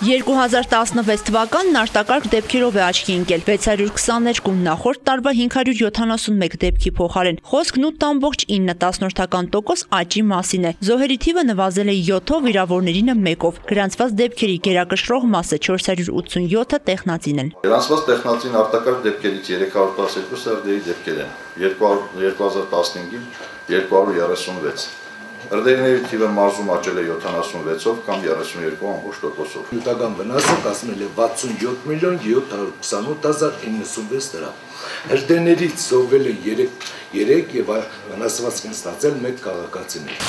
2016 թվականն արտակարգ դեպքերով է աչքի ընկել 622, նախորդ տարվա 571 դեպքի փոխարեն։ Խոսքն 8.9% աճի մասին է։ Զոհերի թիվը նվազել է 7-ով, վիրավորներինը 1-ով։ Գրանցված դեպքերի գերակշռող մասը 487-ը տեխնածին են։ Գրանցված տեխնածին արտակարգ դեպքերից 312 հրդեհի դեպքեր են, 2015-ին 236։ Հրդեհների թիվը մարզում աճել է 76-ով կամ 32.8%-ով։ Նյութական վնասը կազմել է 67 միլիոն 728 096 դրամ։ Հրդեհներից զոհվել է 3 եւ վնասվածք են ստացել 1 քաղաքացիներ։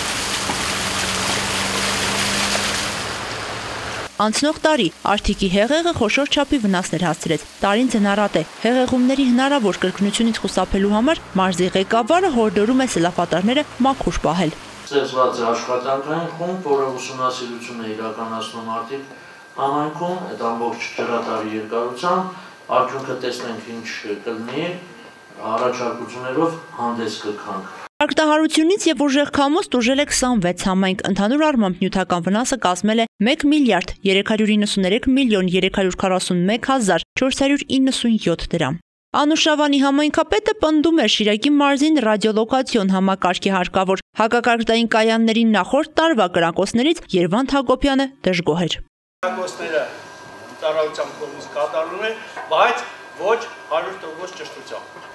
Անցնող տարի Արթիկի հեղեղը խոշոր չափի վնասներ հասցրեց։ Տարին ձնառատ է։ Հեղեղումների հնարավոր կրկնությունից խուսափելու համար մարզի ղեկավարը հորդորում է սելավատարները մաքուր պահել։ Ստեղծված է աշխատանքային խումբ, որը ուսումնասիրություն է իրականացնում Արթիկ համայնքում, այդ ամբողջ ջրատարի երկարությամբ արդյունքը տեսնենք ինչ կլինի, առաջարկություններով հանդես կգանք։ Արտահարությունից եւ ուժեղ քամուստ ուժել է 26 համայնք, ընդհանուր առմամբ նյութական վնասը կազմել է 1 միլիարդ 393 միլիոն 341 հազար 497 դրամ։ Անուշավանի համայնքապետը պնդում էր Շիրակի մարզին ռադիոլոկացիոն համակարգի հարկավոր, հակակարգտային կայանների նախորդ տարվա կրակոցներից Երվանդ Հակոբյանը դժգոհ էր։ Կրակոցները ծառայության կողմից կատարվում են, բայց ոչ 100% ճշտությամբ։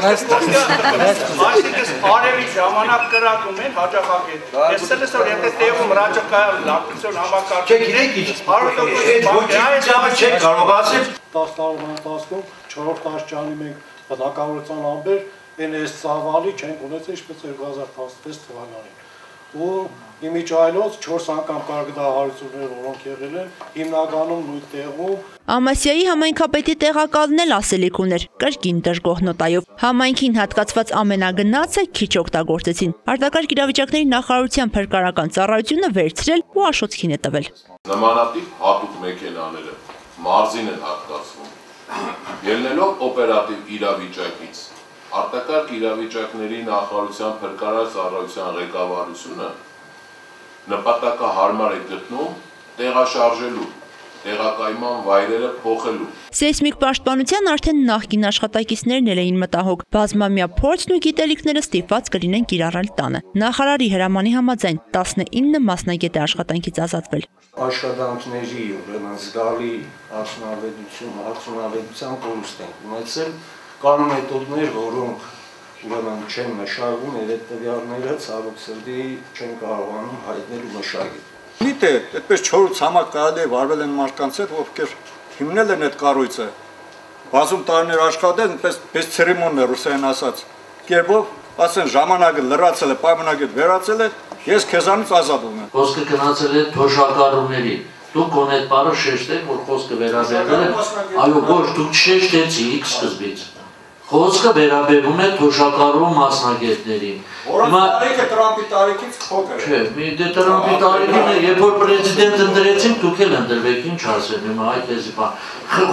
Այսինքն արևի ժամանակ կրակում են հաջողակի։ Ես էլ ասոր եթե տեղում ռադիոկայան լավություն համակարգի 100% չեք կարող ասել 10 տարվա ընթացքում 4-րդ աստիճանի մենք բնակավարության ամբեր NS ծավալի չենք ունեցել ինչպես 2016 թվականին։ Ու իմիջայլոց 4 անգամ կարգդահարություններ որոնք եղել են հիմնականում նույն տեղում։ Ամասիայի համայնքապետի տեղակալն էլ ասելիք ուներ կրկին դժգոհ նոտայով։ Համայնքին հատկացված ամենագնացը քիչ օգտագործեցին։ Արտակարգ իրավիճակների նախարարության փրկարարական ծառայությունը վերցրել ու Աշոտքին է տվել։ Նմանատիպ հատուկ մեքենաները մարզին են հատկացվում։ Ելնելով օպերատիվ իրավիճակից արտակարգ իրավիճակների նախարարության փրկարար ծառայության ղեկավարությունը նպատակահարմար է գտնում տեղաշարժելու, տեղակայման վայրերը փոխելու։ Սեյսմիկ պաշտպանության արդեն նախկին աշխատակիցներն էին մտահոգ։ Բազմամյա փորձն ու գիտելիքները ստիպված կլինեն կիրառել տանը։ Նախարարի հրամանի համաձայն 19 մասնագետ է աշխատանքից ազատվել։ Աշխատանքների ուրեմն զգալի արդյունավետության կորուստ են ունեցել կան մեթոդներ, որոնք ուրեմն չեն մշակվում եւ այդ տվյալները ցավոք սրտի չեն կարողանում հայտնել ու մշակել։ Գիտե, այդպես 4 ցամաք կարելի է վարվել են մարդկանց հետ, ովքեր հիմնել են այդ կառույցը։ Բազում տարիներ աշխատել, այնպես ցերեմոնն է ռուսերեն ասած։ Կերպով, ասեն ժամանակը լրացել է, պայմանագիր վերացել է, ես քեզանից ազատվում եմ։ Խոսքը գնացել է թոշակառուների։ Դուք ոնդ այդ բառը շեշտեք, որ խոսքը վերաբերել է, այո, ոչ, դուք շեշտեցիք սկզբից։ Խոսքը վերաբերում է թոշակառու մասնագետներին։ Որոնց տարիքը Տրամպի տարիքից փոքր է։ Չէ, մի Տրամպի տարիքին է, երբ որ պրեզիդենտ ընտրեցին, դուք էլ ընտրվեք, ինչ ասեմ, հիմա այդ էսի բան։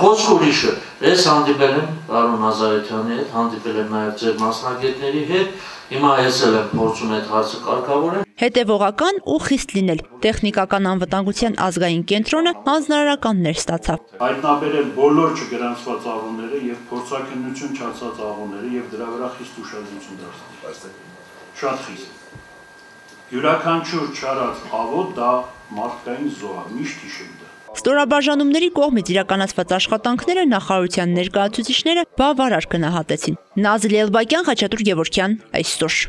Խոսք ուրիշը։ Ես հանդիպել եմ Արոն Ազարեթյանի հետ, հանդիպել եմ նաև ձեր մասնագետների հետ, հիմա ես էլ եմ փորձում այդ հարցը կարգավորել։ Հետևողական ու խիստ լինել։ Տեխնիկական անվտանգության ազգային կենտրոնը հանձնարարականներ ստացավ։ Հայտնաբերել բոլոր չգրանցված աղոները եւ փորձաքննություն չացած աղոները եւ դրա վրա խիստ ուշադրություն դարձնել։ Շատ խիստ։ Յուրաքանչյուր չարած աղոտ դա մարդկային զոհ է, միշտ հիշեք դա։ Ստորաբաժանումների կողմից իրականացված աշխատանքները նախարարության ներկայացուցիչները բավարար գնահատեցին։ Նազիլ Էլբակյան, Խաչատուր Գևորգյան, այսօր։